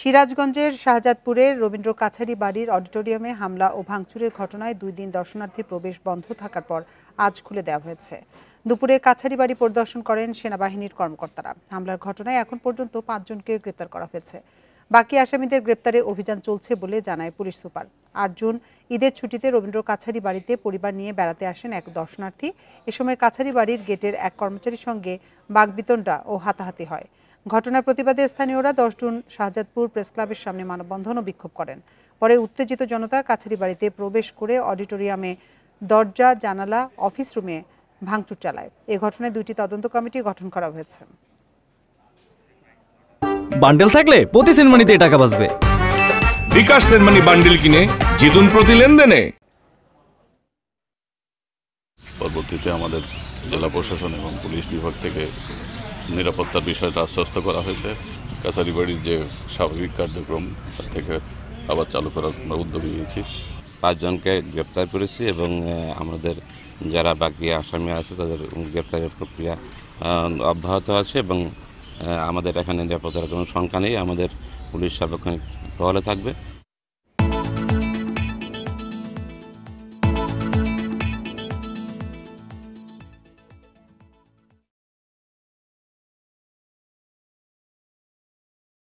সিরাজগঞ্জের শাহজাদপুরের রবীন্দ্র কাছারি বাড়ির অডিটোরিয়ামে হামলা ও ভাঙচুরের ঘটনায় 2 দিন দর্শনার্থীর প্রবেশ বন্ধ থাকার পর আজ খুলে দেওয়া হয়েছে। দুপুরে কাছারি বাড়ি পরিদর্শন করেন সেনাবাহিনীর কর্মকর্তারা। হামলার ঘটনায় এখন পর্যন্ত 5 জনকে গ্রেপ্তার করা হয়েছে। বাকি আসামিদের গ্রেপ্তারে অভিযান চলছে বলে জানায় পুলিশ সুপার। 8 জুন ঈদের ছুটিতে রবীন্দ্র কাছারি বাড়িতে পরিবার নিয়ে বেড়াতে আসেন এক দর্শনার্থী। এ সময় কাছারি বাড়ির গেটের এক কর্মচারীর সঙ্গে বাগবিতণ্ডা ও হাতাহাতি হয়। ঘটনার প্রতিবাদে স্থানীয়রা 10 জুন শাহজাদপুর প্রেস ক্লাবের সামনে মানববন্ধন ও বিক্ষোভ করেন। পরে উত্তেজিত জনতা কাছারি বাড়িতে প্রবেশ করে অডিটোরিয়ামে দরজা, জানালা, অফিস রুমে ভাঙচুর চালায়। এ ঘটনায় 2টি তদন্ত কমিটি গঠন করা হয়েছে। বান্ডেল থাকলে প্রতি সেনমানিতে টাকা বাঁচবে। বিকাশ সেনমানি বান্ডেল কিনে জিতুন প্রতি লেনদেনে। পরবর্তীতে আমাদের জেলা প্রশাসন এবং পুলিশ বিভাগ থেকে নিরাপত্তার বিষয়টা আশ্বস্ত করা হয়েছে। কাছারি বাড়ির যে স্বাভাবিক কার্যক্রম আজ থেকে আবার চালু করার আমরা উদ্যোগ নিয়েছি। 5 জনকে গ্রেপ্তার করেছি এবং আমাদের যারা বাকি আসামি আছে তাদের গ্রেপ্তারের প্রক্রিয়া অব্যাহত আছে এবং আমাদের এখানে নিরাপত্তার কোনো শঙ্কা নেই। আমাদের পুলিশ সার্বক্ষণিক টহলে থাকবে।